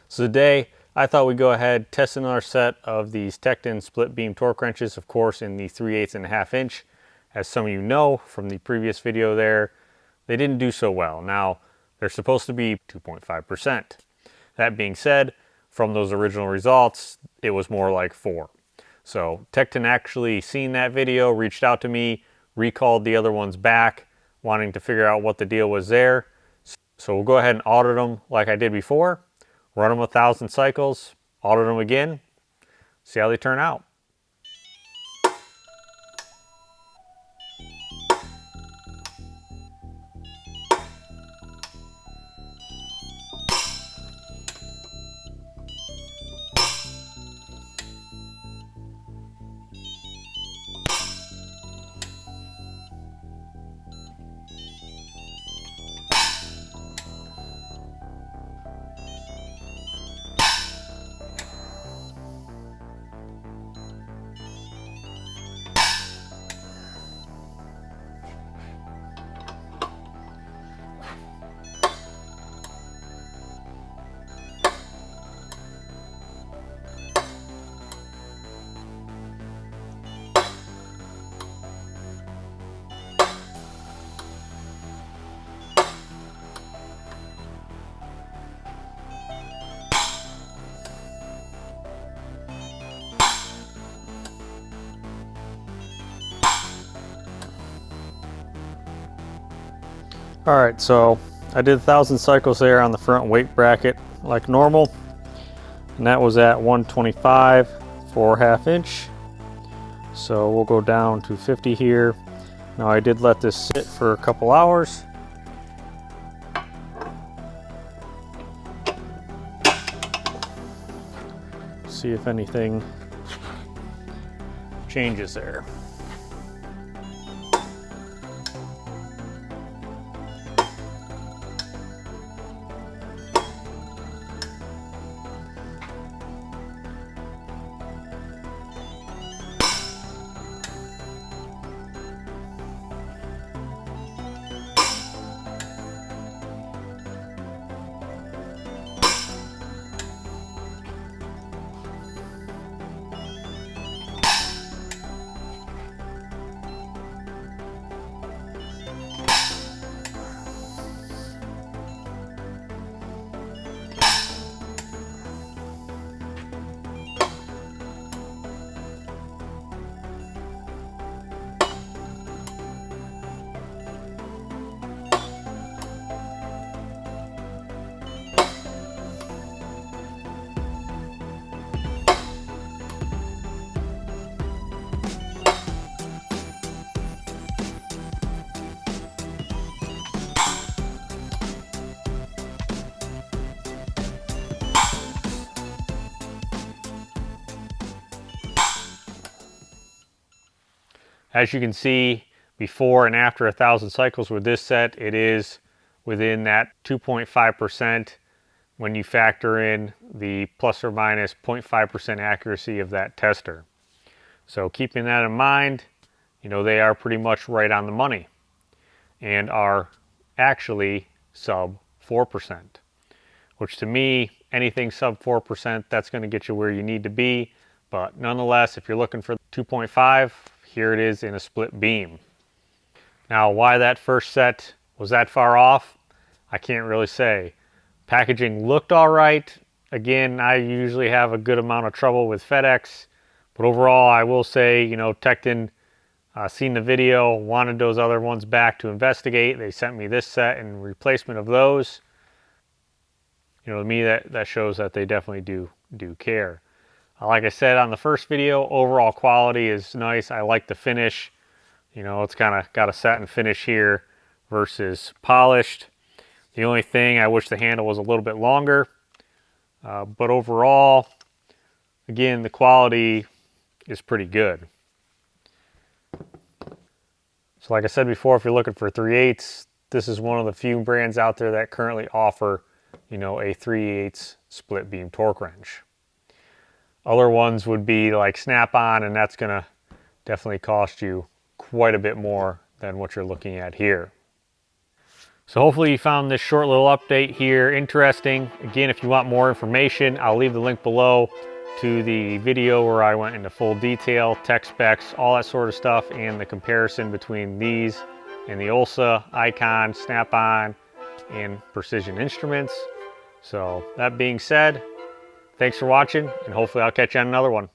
So today, I thought we'd go ahead, test another set of these Tekton split beam torque wrenches, of course, in the 3/8.5 inch. As some of you know from the previous video there, they didn't do so well. Now, they're supposed to be 2.5%. That being said, from those original results, it was more like 4. So Tekton actually seen that video, reached out to me, recalled the other ones back, wanting to figure out what the deal was there. So we'll go ahead and audit them like I did before, run them 1,000 cycles, audit them again, see how they turn out. All right, so I did 1,000 cycles there on the front weight bracket like normal, and that was at 125 for 1/2 inch. So we'll go down to 50 here. Now I did let this sit for a couple hours. See if anything changes there. As you can see, before and after 1,000 cycles with this set, it is within that 2.5% when you factor in the plus or minus 0.5% accuracy of that tester. So keeping that in mind, you know, they are pretty much right on the money and are actually sub 4%, which to me, anything sub 4%, that's going to get you where you need to be. But nonetheless, if you're looking for 2.5, here it is in a split beam. Now, why that first set was that far off, I can't really say. Packaging looked all right. Again, I usually have a good amount of trouble with FedEx, but overall, I will say, you know, Tekton seen the video, wanted those other ones back to investigate. They sent me this set in replacement of those. You know, to me, that shows that they definitely do care. Like I said on the first video, overall quality is nice. I like the finish. You know, it's kind of got a satin finish here versus polished. The only thing, I wish the handle was a little bit longer. But overall, again, the quality is pretty good. So like I said before, if you're looking for 3/8, this is one of the few brands out there that currently offer, you know, a 3/8 split beam torque wrench. Other ones would be like Snap-on, and that's going to definitely cost you quite a bit more than what you're looking at here. So hopefully you found this short little update here interesting. Again, if you want more information, I'll leave the link below to the video where I went into full detail, tech specs, all that sort of stuff, and the comparison between these and the Olsa, Icon, Snap-on, and Precision Instruments. So that being said, thanks for watching, and hopefully I'll catch you on another one.